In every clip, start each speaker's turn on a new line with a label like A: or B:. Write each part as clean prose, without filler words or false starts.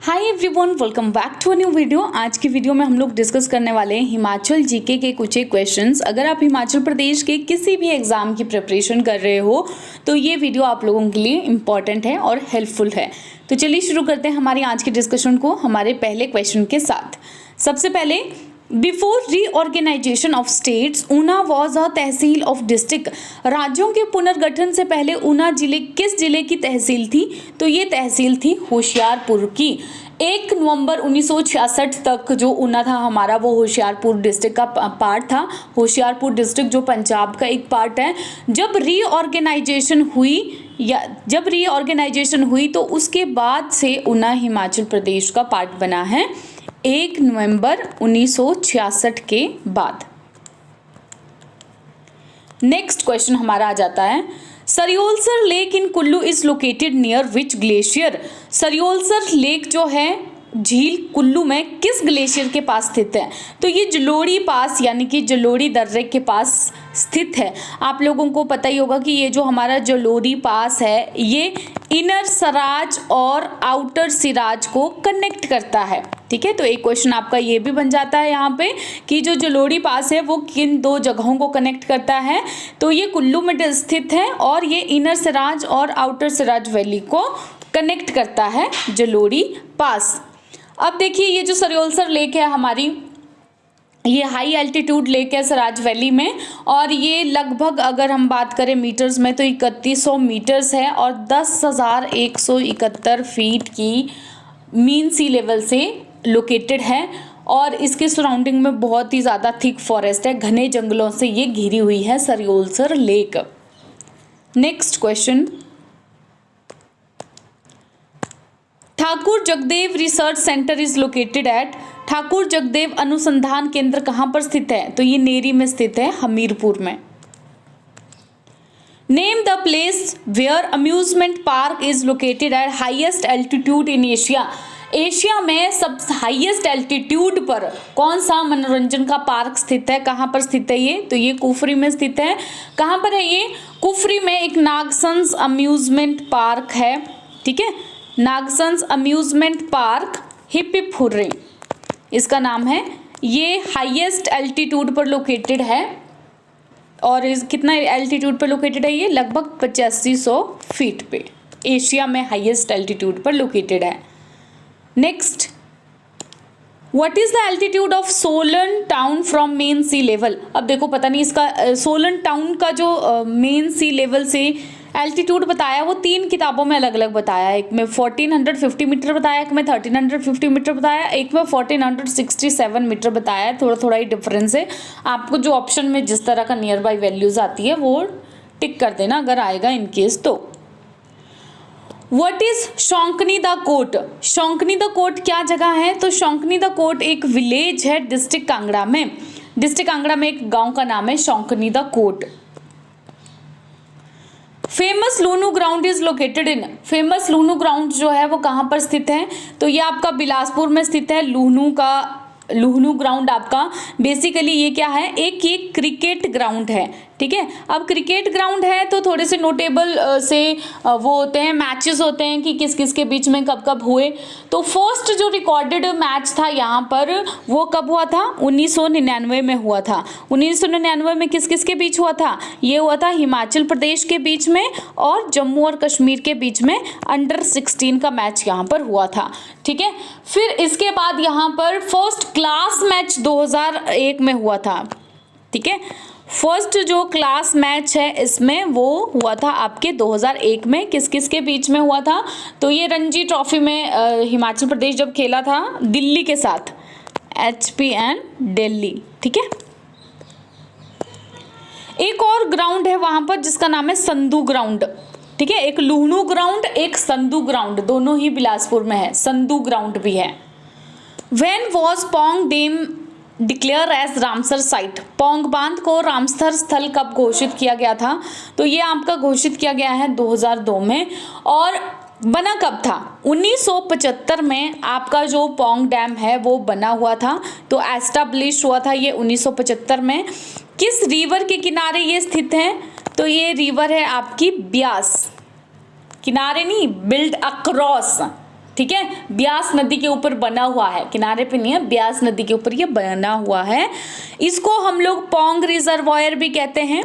A: Hi everyone, welcome back to a new video. आज की video में हम लोग डिस्कस करने वाले हैं हिमाचल जीके के कुछ एक क्वेश्चंस। अगर आप हिमाचल प्रदेश के किसी भी एग्जाम की प्रिपरेशन कर रहे हो तो ये वीडियो आप लोगों के लिए इम्पॉर्टेंट है और हेल्पफुल है। तो चलिए शुरू करते हैं हमारी आज की डिस्कशन को हमारे पहले क्वेश्चन के साथ। सबसे पहले, before reorganisation of states Una was a tehsil of district. राज्यों के पुनर्गठन से पहले ऊना जिले किस जिले की तहसील थी? तो ये तहसील थी होशियारपुर की। 1 नवंबर 1966 तक जो ऊना था हमारा वो होशियारपुर डिस्ट्रिक्ट का पार्ट था। होशियारपुर डिस्ट्रिक्ट जो पंजाब का एक पार्ट है। जब रीऑर्गेनाइजेशन हुई तो उसके बाद से ऊना हिमाचल प्रदेश का पार्ट बना है 1 नवंबर 1966 के बाद। नेक्स्ट क्वेश्चन हमारा आ जाता है, Serolsar lake in Kullu is located near which glacier. Serolsar lake जो है झील कुल्लू में किस ग्लेशियर के पास स्थित है? तो ये जलोड़ी पास यानी कि जलोड़ी दर्रे के पास स्थित है। आप लोगों को पता ही होगा कि ये जो हमारा जलोड़ी पास है ये इनर सराज और आउटर सिराज को कनेक्ट करता है। ठीक है, तो एक क्वेश्चन आपका ये भी बन जाता है यहाँ पे कि जो जलोड़ी पास है वो किन दो जगहों को कनेक्ट करता है? तो ये कुल्लू में स्थित है और ये इनर सिराज और आउटर सिराज वैली को कनेक्ट करता है जलोड़ी पास। अब देखिए ये जो सरियोलसर लेक है हमारी, ये हाई एल्टीट्यूड लेक है सराज वैली में और ये लगभग अगर हम बात करें मीटर्स में तो 3100 मीटर्स है और 10,171 फीट की मीन सी लेवल से लोकेटेड है और इसके सराउंडिंग में बहुत ही ज़्यादा थिक फॉरेस्ट है, घने जंगलों से ये घिरी हुई है Serolsar lake. Next question, Thakur Jagdev research centre is located at. Thakur Jagdev अनुसंधान केंद्र कहाँ पर स्थित है? तो ये नेरी में स्थित है, हमीरपुर में। Name the place where amusement park is located at highest altitude in Asia. Asia में सब हाईएस्ट एल्टीट्यूड पर कौन सा मनोरंजन का पार्क स्थित है? कहाँ पर स्थित है ये? तो ये कुफरी में स्थित है। कहाँ पर है ये? कुफरी में एक नागसंस अम्यूजमेंट पार्क है। ठीक है, नागसंस amusement park hip hip hurray इसका नाम है। ये हाईएस्ट एल्टीट्यूड पर लोकेटेड है और इस कितना एल्टीट्यूड पर लोकेटेड है? ये लगभग 8500 फीट पे एशिया में हाईएस्ट एल्टीट्यूड पर लोकेटेड है। Next, what is the altitude of Solan town from mean sea level. अब देखो पता नहीं इसका सोलन टाउन का जो मेन सी लेवल से एल्टीट्यूड बताया वो 3 किताबों में अलग अलग बताया। एक में 1450 मीटर बताया, एक में 1350 मीटर बताया, एक में 1467 मीटर बताया। थोड़ा थोड़ा ही डिफरेंस है। आपको जो ऑप्शन में जिस तरह का नियर बाई वैल्यूज आती है वो टिक कर देना अगर आएगा इनकेस तो। What is Shaunkni da Kot. शौंकनी द कोट क्या जगह है? तो शौंकनी द कोट एक विलेज है डिस्ट्रिक्ट कांगड़ा में। डिस्ट्रिक्ट कांगड़ा में एक गांव का नाम है Shaunkni da Kot. Famous Lunu ground is located in. Famous Lunu ground जो है वो कहाँ पर स्थित है? तो ये आपका बिलासपुर में स्थित है। लूहनू ग्राउंड आपका बेसिकली ये क्या है? एक ये क्रिकेट ग्राउंड है। ठीक है, अब क्रिकेट ग्राउंड है तो थोड़े से नोटेबल से वो होते हैं, मैचेस होते हैं कि किस किस के बीच में कब कब हुए। तो फर्स्ट जो रिकॉर्डेड मैच था यहाँ पर वो कब हुआ था? 1999 में हुआ था। 1999 में किस किस के बीच हुआ था? ये हुआ था हिमाचल प्रदेश के बीच में और जम्मू और कश्मीर के बीच में अंडर 16 का मैच यहाँ पर हुआ था। ठीक है, फिर इसके बाद यहाँ पर फर्स्ट क्लास मैच 2001 में हुआ था। ठीक है, फर्स्ट जो क्लास मैच है इसमें वो हुआ था आपके 2001 में। किस किस के बीच में हुआ था? तो ये रणजी ट्रॉफी में हिमाचल प्रदेश जब खेला था दिल्ली के साथ, HPN दिल्ली। ठीक है, एक और ग्राउंड है वहां पर जिसका नाम है संधू ग्राउंड। ठीक है, एक लूहनू ग्राउंड, एक संधू ग्राउंड, दोनों ही बिलासपुर में है। संधू ग्राउंड भी है। When was Pong dam declared as Ramsar site. Pong बांध को रामसर स्थल कब घोषित किया गया था? तो ये आपका घोषित किया गया है 2002 में। और बना कब था? 1975 में आपका जो पौंग डैम है वो बना हुआ था। तो एस्टैब्लिश हुआ था ये 1975 में। किस रिवर के किनारे ये स्थित है? तो ये रिवर है आपकी ब्यास। किनारे नहीं, बिल्ड अक्रॉस। ठीक है, ब्यास नदी के ऊपर बना हुआ है, किनारे पे नहीं है, ब्यास नदी के ऊपर ये बना हुआ है। इसको हम लोग पौंग रिजर्वायर भी कहते हैं,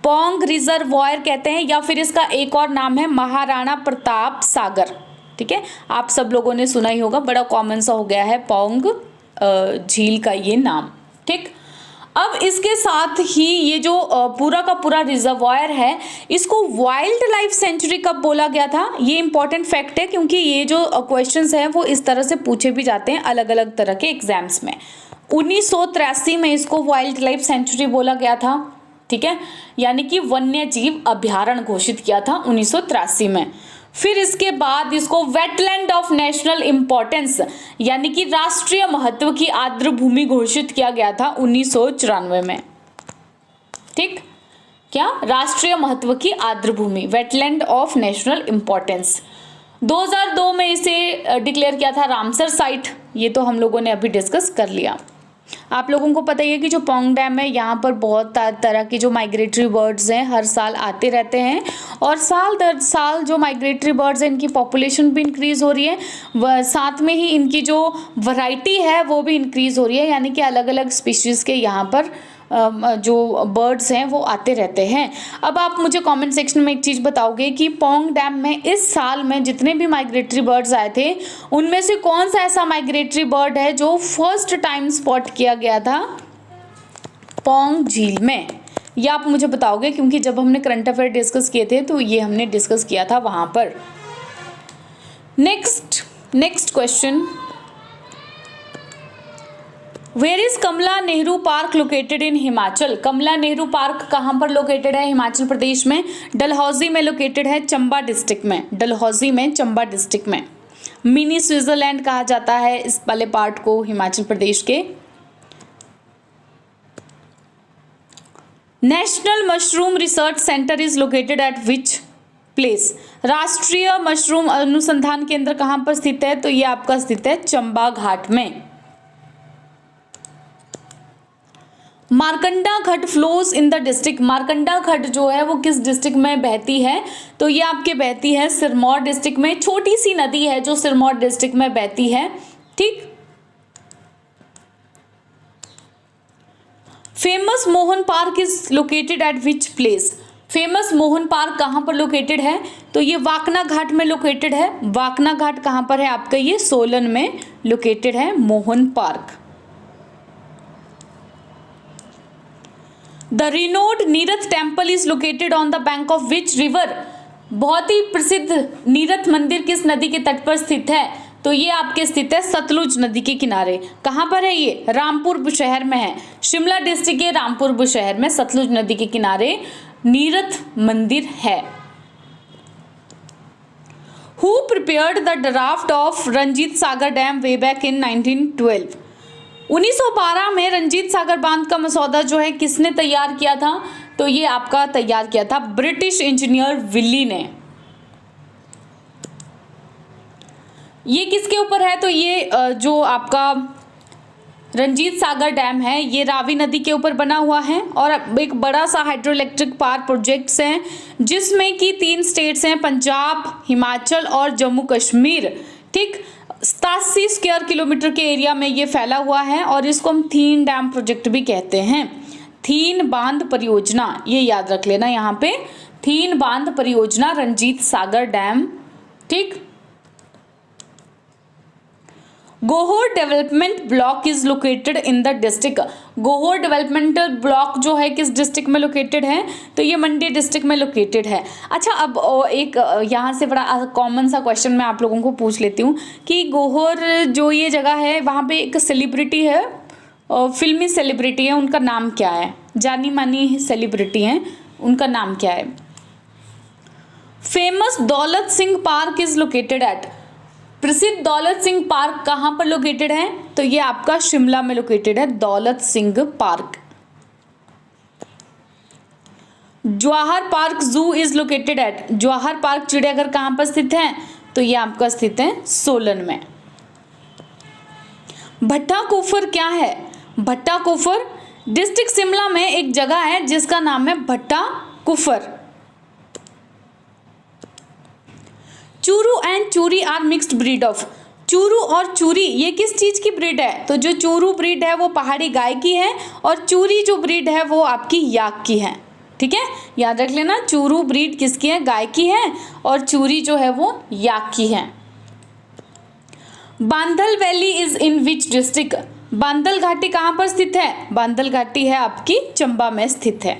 A: पौंग रिजर्वायर कहते हैं, या फिर इसका एक और नाम है महाराणा प्रताप सागर। ठीक है, आप सब लोगों ने सुना ही होगा, बड़ा कॉमन सा हो गया है पौंग झील का ये नाम। ठीक, अब इसके साथ ही ये जो पूरा का पूरा रिजर्वायर है, इसको वाइल्ड लाइफ सेंचुरी कब बोला गया था, ये इंपॉर्टेंट फैक्ट है, क्योंकि ये जो क्वेश्चंस हैं वो इस तरह से पूछे भी जाते हैं अलग अलग तरह के एग्जाम्स में। 1983 में इसको वाइल्ड लाइफ सेंचुरी बोला गया था। ठीक है, यानी कि वन्य जीव अभ्यारण्य घोषित किया था 1983 में। फिर इसके बाद इसको वेटलैंड ऑफ नेशनल इंपॉर्टेंस यानी कि राष्ट्रीय महत्व की आर्द्र भूमि घोषित किया गया था 1994 में। ठीक, क्या राष्ट्रीय महत्व की आर्द्र भूमि, वेटलैंड ऑफ नेशनल इंपॉर्टेंस। 2002 में इसे डिक्लेयर किया था रामसर साइट, ये तो हम लोगों ने अभी डिस्कस कर लिया। आप लोगों को पता ही है कि जो पौंग डैम है, यहाँ पर बहुत तरह के जो माइग्रेटरी बर्ड्स हैं हर साल आते रहते हैं, और साल दर साल जो माइग्रेटरी बर्ड्स हैं इनकी पॉपुलेशन भी इंक्रीज़ हो रही है, साथ में ही इनकी जो वैरायटी है वो भी इंक्रीज़ हो रही है, यानी कि अलग अलग स्पीशीज़ के यहाँ पर जो बर्ड्स हैं वो आते रहते हैं। अब आप मुझे कमेंट सेक्शन में एक चीज़ बताओगे कि पौंग डैम में इस साल में जितने भी माइग्रेटरी बर्ड्स आए थे, उनमें से कौन सा ऐसा माइग्रेटरी बर्ड है जो फर्स्ट टाइम स्पॉट किया गया था पौंग झील में, ये आप मुझे बताओगे, क्योंकि जब हमने करंट अफेयर डिस्कस किए थे तो ये हमने डिस्कस किया था वहाँ पर। Next question, where is Kamla Nehru park located in Himachal. Kamla Nehru park कहाँ पर लोकेटेड है हिमाचल प्रदेश में? डलहौजी में लोकेटेड है, चंबा डिस्ट्रिक्ट में, डलहौजी में चंबा डिस्ट्रिक्ट में। मिनी स्विट्जरलैंड कहा जाता है इस वाले पार्ट को हिमाचल प्रदेश के। National mushroom research centre is located eight which place. राष्ट्रीय मशरूम अनुसंधान केंद्र कहाँ पर स्थित है? तो ये आपका स्थित है चंबा घाट में। Markanda Ghat flows in the district. Markanda Ghat जो है वो किस डिस्ट्रिक्ट में बहती है? तो ये आपके बहती है सिरमौर डिस्ट्रिक्ट में। छोटी सी नदी है जो सिरमौर डिस्ट्रिक्ट में बहती है। ठीक, famous Mohan park is located eight which place. Famous Mohan park कहाँ पर लोकेटेड है? तो ये वाकना घाट में लोकेटेड है। वाकना घाट कहाँ पर है आपका? ये सोलन में लोकेटेड है Mohan park. The renowned Nirath temple is located on the bank of which river. बहुत ही प्रसिद्ध नीरथ मंदिर किस नदी के तट पर स्थित है? तो ये आपके स्थित है सतलुज नदी के किनारे। कहाँ पर है ये? रामपुर बुशहर में है। शिमला डिस्ट्रिक्ट के रामपुर बुशहर में सतलुज नदी के किनारे नीरथ मंदिर है। Who prepared the draft of Ranjit Sagar dam way back in 1912। 1912 में रंजीत सागर बांध का मसौदा जो है किसने तैयार किया था? तो ये आपका तैयार किया था ब्रिटिश इंजीनियर विली ने। ये किसके ऊपर है? तो ये जो आपका रंजीत सागर डैम है ये रावी नदी के ऊपर बना हुआ है, और एक बड़ा सा हाइड्रो इलेक्ट्रिक पावर प्रोजेक्ट्स हैं जिसमें कि 3 स्टेट्स हैं, पंजाब, हिमाचल और जम्मू कश्मीर। ठीक, 87 स्क्वायर किलोमीटर के एरिया में ये फैला हुआ है, और इसको हम थीन डैम प्रोजेक्ट भी कहते हैं। थीन बांध परियोजना, ये याद रख लेना यहाँ पे, थीन बांध परियोजना रंजीत सागर डैम। ठीक, Gohar development block is located in the district. Gohar developmental block जो है किस डिस्ट्रिक्ट में लोकेटेड है? तो ये मंडी डिस्ट्रिक्ट में लोकेटेड है। अच्छा, अब एक यहाँ से बड़ा कॉमन सा क्वेश्चन मैं आप लोगों को पूछ लेती हूँ कि गोहोर जो ये जगह है वहाँ पे एक सेलिब्रिटी है, फिल्मी सेलिब्रिटी है, उनका नाम क्या है? जानी मानी सेलिब्रिटी हैं, उनका नाम क्या है? Famous Daulat Singh park is located eight. प्रसिद्ध दौलत सिंह पार्क कहाँ पर लोकेटेड है? तो ये आपका शिमला में लोकेटेड है दौलत सिंह पार्क। जवाहर पार्क जू is located eight. Jawahar park चिड़ियाघर कहाँ पर स्थित है? तो ये आपका स्थित है सोलन में। भट्टा कुफर क्या है? भट्टा कुफर डिस्ट्रिक्ट शिमला में एक जगह है जिसका नाम है Bhatta Kufar. Churu and churi are mixed breed of. चूरू और चूरी ये किस चीज की ब्रीड है? तो जो चूरू ब्रीड है वो पहाड़ी गाय की है और चूरी जो ब्रीड है वो आपकी याक की है। ठीक है, याद रख लेना, चूरू ब्रीड किसकी है? गाय की है, और चूरी जो है वो याक की है। बांधल valley is in which district? बांधल घाटी कहाँ पर स्थित है? बांधल घाटी है आपकी चंबा में स्थित है।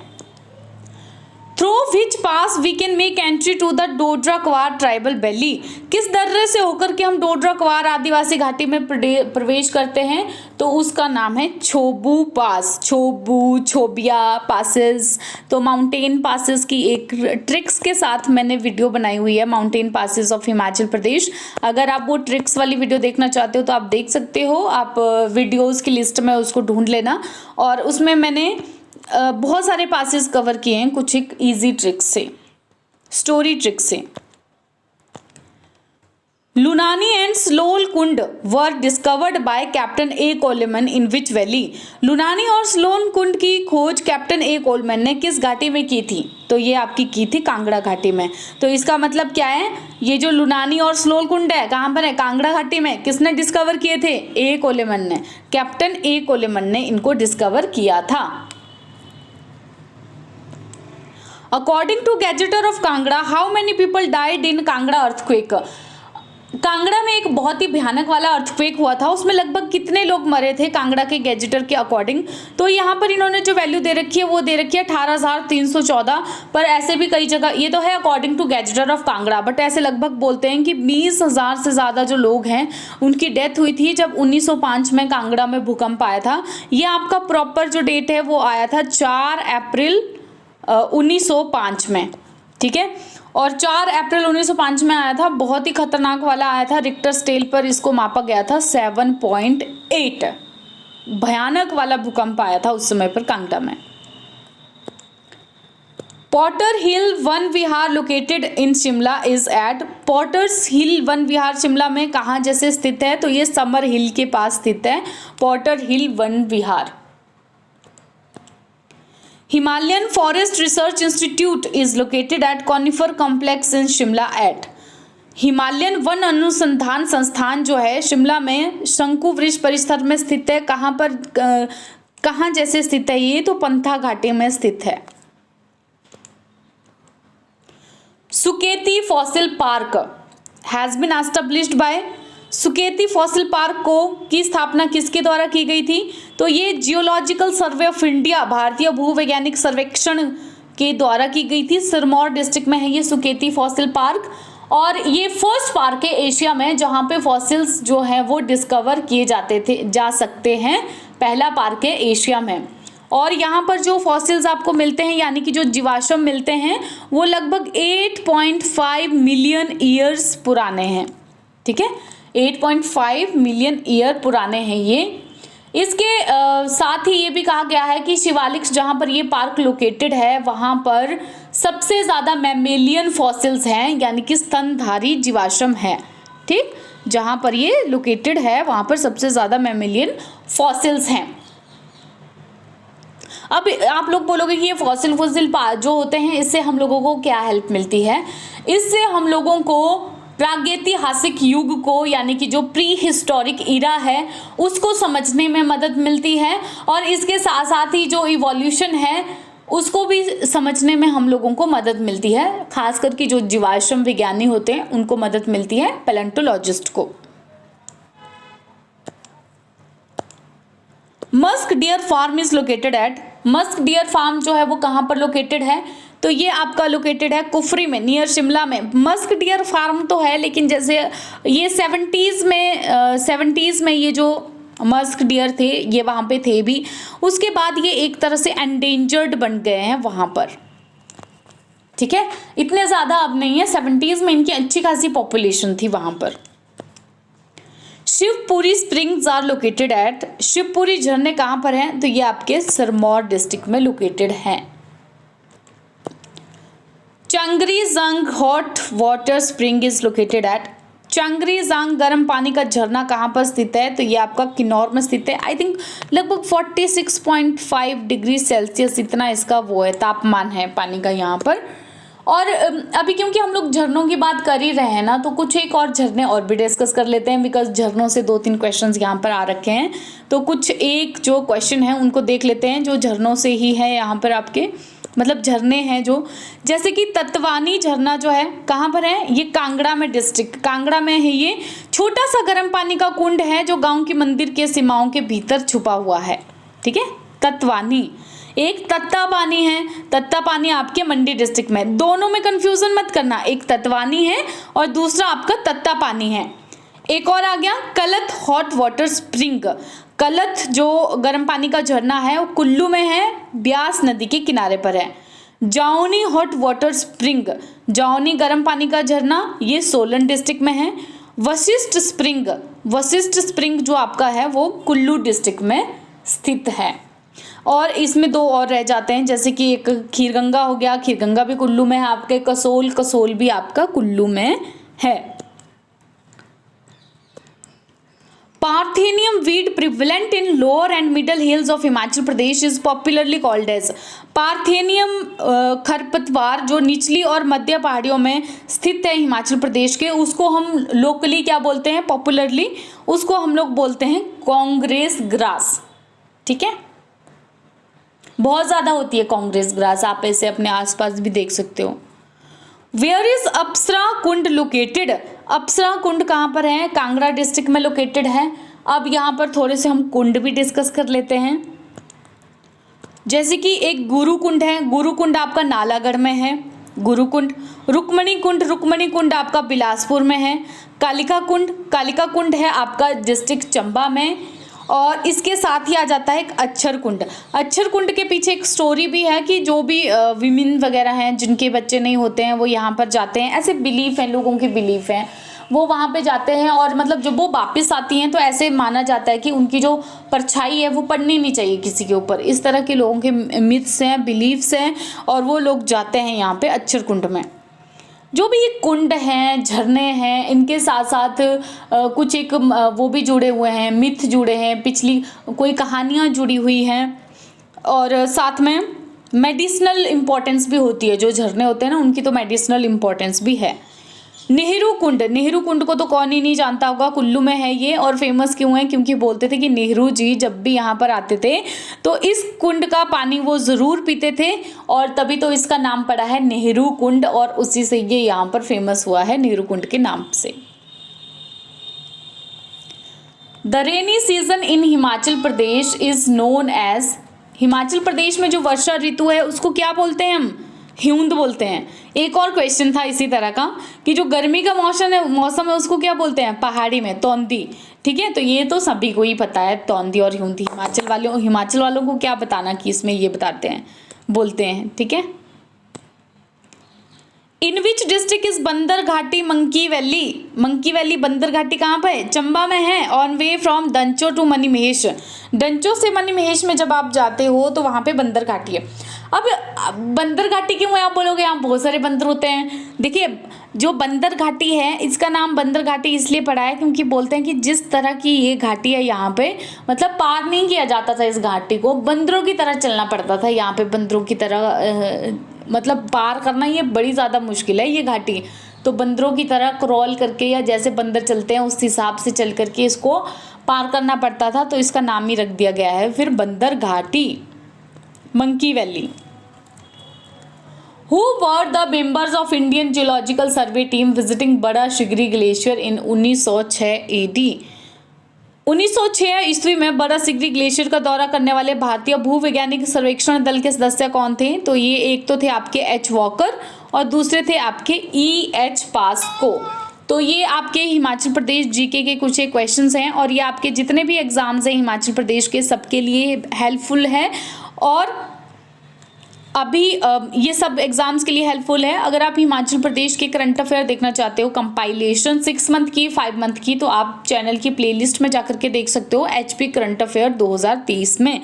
A: Through which pass we can make entry to the Dodra Kwar tribal valley? किस दर्रे से होकर के हम डोडरा क्वार आदिवासी घाटी में प्रवेश करते हैं? तो उसका नाम है छोबू पास। छोबू, छोबिया पासेस। तो माउंटेन पासेस की एक ट्रिक्स के साथ मैंने वीडियो बनाई हुई है, माउंटेन पासेस ऑफ हिमाचल प्रदेश। अगर आप वो ट्रिक्स वाली वीडियो देखना चाहते हो तो आप देख सकते हो, आप वीडियोस की लिस्ट में उसको ढूंढ लेना, और उसमें मैंने बहुत सारे पासेस कवर किए हैं कुछ एक इजी ट्रिक्स से, स्टोरी ट्रिक्स से। लुनानी एंड स्लोल Kund were discovered by captain A Coleman in which valley? Lunani और स्लोन कुंड की खोज कैप्टन ए कोलेमन ने किस घाटी में की थी? तो ये आपकी की थी कांगड़ा घाटी में। तो इसका मतलब क्या है? ये जो लुनानी और स्लोल कुंड है कहाँ पर है? कांगड़ा घाटी में। किसने डिस्कवर किए थे? ए कोलेमन ने। कैप्टन ए कोलेमन ने इनको डिस्कवर किया था। According to Gazetteer of Kangra, how many people died in Kangra earthquake? Kangra में एक बहुत ही भयानक वाला अर्थक्वेक हुआ था, उसमें लगभग कितने लोग मरे थे कांगड़ा के गैजेटर के अकॉर्डिंग? तो यहाँ पर इन्होंने जो वैल्यू दे रखी है वो दे रखी है 18,314, पर ऐसे भी कई जगह, ये तो है according to gazetteer of Kangra, but ऐसे लगभग बोलते हैं कि 20,000 से ज़्यादा जो लोग हैं उनकी डेथ हुई थी जब 1905 में कांगड़ा में भूकंप आया था। ये आपका प्रॉपर जो डेट है वो आया था 4 अप्रैल 1905 में। ठीक है, और 4 अप्रैल 1905 में आया था, बहुत ही खतरनाक वाला आया था। रिक्टर स्केल पर इसको मापा गया था 7.8, भयानक वाला भूकंप आया था उस समय पर कांगड़ा में। Potter Hill Van Vihar located in Shimla is at? Potter's Hill Van Vihar Shimla में कहाँ जैसे स्थित है? तो ये समर हिल के पास स्थित है, Potter Hill Van Vihar. Himalayan Forest Research Institute is located at Conifer Complex in Shimla at? Himalayan one अनुसंधान संस्थान जो है शिमला में शंकु वृक्ष परिसर में स्थित है। कहाँ पर, कहाँ जैसे स्थित है ये? तो पंथा घाटी में स्थित है। Suketi fossil park has been established by? Suketi fossil park को की स्थापना किसके द्वारा की गई थी? तो ये जियोलॉजिकल सर्वे ऑफ इंडिया, भारतीय भूवैज्ञानिक सर्वेक्षण के द्वारा की गई थी। सिरमौर डिस्ट्रिक्ट में है ये सुकेती फॉसिल पार्क, और ये फर्स्ट पार्क है एशिया में जहाँ पे फॉसिल्स जो हैं वो डिस्कवर किए जा सकते हैं। पहला पार्क है एशिया में, और यहाँ पर जो फॉसिल्स आपको मिलते हैं यानी कि जो जीवाश्म मिलते हैं वो लगभग 8.5 मिलियन ईयर्स पुराने हैं। ठीक है, 8.5 मिलियन ईयर पुराने हैं ये। इसके साथ ही ये भी कहा गया है कि शिवालिक जहाँ पर ये पार्क लोकेटेड है वहाँ पर सबसे ज़्यादा मैमेलियन फॉसिल्स हैं, यानी कि स्तनधारी जीवाश्म है। ठीक, जहाँ पर ये लोकेटेड है वहाँ पर सबसे ज़्यादा मैमेलियन फॉसिल्स हैं। अब आप लोग बोलोगे कि ये फॉसिल जो होते हैं इससे हम लोगों को क्या हेल्प मिलती है? इससे हम लोगों को प्रागैतिहासिक युग को, यानी कि जो प्री हिस्टोरिक इरा है उसको समझने में मदद मिलती है, और इसके साथ साथ ही जो इवोल्यूशन है उसको भी समझने में हम लोगों को मदद मिलती है। खास करके जो जीवाश्म विज्ञानी होते हैं उनको मदद मिलती है, पैलेंटोलॉजिस्ट को। Musk deer farm is located at? Musk deer farm जो है वो कहाँ पर लोकेटेड है? तो ये आपका लोकेटेड है कुफरी में, नियर शिमला में। मस्क डियर फार्म तो है, लेकिन जैसे ये 70s में ये जो मस्क डियर थे ये वहाँ पे थे भी, उसके बाद ये एक तरह से एंडेंजर्ड बन गए हैं वहाँ पर। ठीक है, इतने ज़्यादा अब नहीं है, 70s में इनकी अच्छी खासी पॉपुलेशन थी वहाँ पर। Shivpuri springs are located at? Shivpuri झरने कहाँ पर हैं? तो ये आपके सिरमौर डिस्ट्रिक्ट में लोकेटेड हैं। चंगरी जंग hot water spring is located at? चंगरी जंग गर्म पानी का झरना कहाँ पर स्थित है? तो ये आपका किन्नौर में स्थित है। आई थिंक लगभग 46.5 डिग्री सेल्सियस इतना इसका वो है, तापमान है पानी का यहाँ पर। और अभी क्योंकि हम लोग झरनों की बात कर ही रहे हैं ना, तो कुछ एक और झरने और भी डिस्कस कर लेते हैं, बिकॉज झरनों से 2-3 क्वेश्चंस यहाँ पर आ रखे हैं। तो कुछ एक जो क्वेश्चन है उनको देख लेते हैं जो झरनों से ही है यहाँ पर आपके, मतलब झरने हैं जो, जैसे कि तत्वानी झरना जो है कहाँ पर है, ये कांगड़ा में, डिस्ट्रिक्ट कांगड़ा में है। ये छोटा सा गर्म पानी का कुंड है जो गांव के मंदिर के सीमाओं के भीतर छुपा हुआ है। ठीक है, तत्वानी। एक तत्ता पानी है, तत्ता पानी आपके मंडी डिस्ट्रिक्ट में, दोनों में कंफ्यूजन मत करना, एक तत्वानी है और दूसरा आपका तत्ता पानी है। एक और आ गया कलथ हॉट वाटर स्प्रिंग। कलथ जो गर्म पानी का झरना है वो कुल्लू में है, ब्यास नदी के किनारे पर है। जाओनी हॉट वाटर स्प्रिंग, जाओनी गर्म पानी का झरना, ये सोलन डिस्ट्रिक्ट में है। वशिष्ठ स्प्रिंग, वशिष्ठ स्प्रिंग जो आपका है वो कुल्लू डिस्ट्रिक्ट में स्थित है। और इसमें 2 और रह जाते हैं, जैसे कि एक खीरगंगा हो गया, खीरगंगा भी कुल्लू में है आपके। कसोल, कसोल भी आपका कुल्लू में है। Parthenium weed prevalent in lower and middle hills of Himachal Pradesh is popularly called as. Parthenium खरपतवार जो निचली और मध्य पहाड़ियों में स्थित है हिमाचल प्रदेश के, उसको हम लोकली क्या बोलते हैं, पॉपुलरली उसको हम लोग बोलते हैं कांग्रेस ग्रास। ठीक है, बहुत ज्यादा होती है कांग्रेस ग्रास, आप ऐसे अपने आसपास भी देख सकते हो। Where is Apsara Kund located. Apsara Kund कहाँ पर है, कांगड़ा डिस्ट्रिक्ट में लोकेटेड है। अब यहाँ पर थोड़े से हम कुंड भी डिस्कस कर लेते हैं, जैसे कि एक गुरु कुंड है, गुरु कुंड आपका नालागढ़ में है, गुरु कुंड। रुक्मणी कुंड, रुक्मणी कुंड आपका बिलासपुर में है। कालिका कुंड, कालिका कुंड है आपका डिस्ट्रिक्ट चंबा में। और इसके साथ ही आ जाता है एक अक्षर कुंड। अक्षर कुंड के पीछे एक स्टोरी भी है कि जो भी विमेन वगैरह हैं जिनके बच्चे नहीं होते हैं वो यहाँ पर जाते हैं, ऐसे बिलीफ हैं, लोगों की बिलीफ हैं, वो वहाँ पे जाते हैं और मतलब जब वो वापस आती हैं तो ऐसे माना जाता है कि उनकी जो परछाई है वो पड़नी नहीं चाहिए किसी के ऊपर। इस तरह के लोगों के मिथ्स हैं, बिलीफ्स हैं, और वो लोग जाते हैं यहाँ पे अक्षर कुंड में। जो भी ये कुंड हैं, झरने हैं, इनके साथ साथ कुछ एक वो भी जुड़े हुए हैं, मिथ जुड़े हैं, पिछली कोई कहानियाँ जुड़ी हुई हैं, और साथ में मेडिसिनल इम्पोर्टेंस भी होती है। जो झरने होते हैं ना उनकी तो मेडिसिनल इम्पोर्टेंस भी है। नेहरू कुंड, नेहरू कुंड को तो कौन ही नहीं जानता होगा, कुल्लू में है ये। और फेमस क्यों है, क्योंकि बोलते थे कि नेहरू जी जब भी यहाँ पर आते थे तो इस कुंड का पानी वो ज़रूर पीते थे, और तभी तो इसका नाम पड़ा है नेहरू कुंड, और उसी से ये यहाँ पर फेमस हुआ है नेहरू कुंड के नाम से। The rainy season in Himachal Pradesh is known as, Himachal Pradesh में जो वर्षा ऋतु है उसको क्या बोलते हैं हम, ह्यूंद बोलते हैं। एक और क्वेश्चन था इसी तरह का कि जो गर्मी का मौसम है उसको क्या बोलते हैं पहाड़ी में, तौंदी। ठीक है, तो ये तो सभी को ही पता है, तौंदी और ह्यूंदी। हिमाचल वालों को क्या बताना कि इसमें ये बताते हैं, बोलते हैं। ठीक है, इन विच डिस्ट्रिक्ट इज बंदर घाटी मंकी वैली। मंकी वैली बंदर घाटी कहाँ पर है, चंबा में है। On way from Dhancho to Manimahesh, Dhancho से मणिमहेश में जब आप जाते हो तो वहाँ पे बंदर घाटी है। अब बंदर घाटी क्यों है, आप बोलोगे यहाँ बहुत सारे बंदर होते हैं। देखिए, जो बंदर घाटी है इसका नाम बंदर घाटी इसलिए पड़ा है क्योंकि बोलते हैं कि जिस तरह की ये घाटी है यहाँ पे, मतलब पार नहीं किया जाता था इस घाटी को, बंदरों की तरह चलना पड़ता था यहाँ पे, बंदरों की तरह मतलब पार करना ये बड़ी ज़्यादा मुश्किल है ये घाटी। तो बंदरों की तरह क्रॉल करके या जैसे बंदर चलते हैं उस हिसाब से चल करके इसको पार करना पड़ता था, तो इसका नाम ही रख दिया गया है फिर बंदर घाटी, monkey valley. Who were the members of Indian Geological Survey team visiting बड़ा शिगरी ग्लेशियर in 1906 AD? 1906 ईस्वी में बड़ा सिगरी ग्लेशियर का दौरा करने वाले भारतीय भूवैज्ञानिक सर्वेक्षण दल के सदस्य कौन थे? तो ये एक तो थे आपके एच वॉकर और दूसरे थे आपके EH पास्को। तो ये आपके हिमाचल प्रदेश जीके के कुछ एक क्वेश्चंस हैं, और ये आपके जितने भी एग्जाम्स हैं हिमाचल प्रदेश के सबके लिए हेल्पफुल है, और अभी ये सब एग्जाम्स के लिए हेल्पफुल है। अगर आप हिमाचल प्रदेश के करंट अफेयर देखना चाहते हो कंपाइलेशन 6 मंथ की, 5 मंथ की, तो आप चैनल की प्लेलिस्ट में जाकर के देख सकते हो HP करंट अफेयर 2023 में।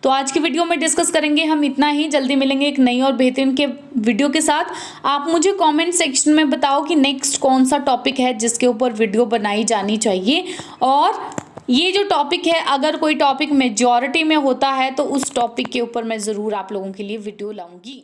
A: तो आज की वीडियो में डिस्कस करेंगे हम इतना ही। जल्दी मिलेंगे एक नई और बेहतरीन के वीडियो के साथ। आप मुझे कमेंट सेक्शन में बताओ कि नेक्स्ट कौन सा टॉपिक है जिसके ऊपर वीडियो बनाई जानी चाहिए, और ये जो टॉपिक है अगर कोई टॉपिक मेजॉरिटी में होता है तो उस टॉपिक के ऊपर मैं ज़रूर आप लोगों के लिए वीडियो लाऊंगी।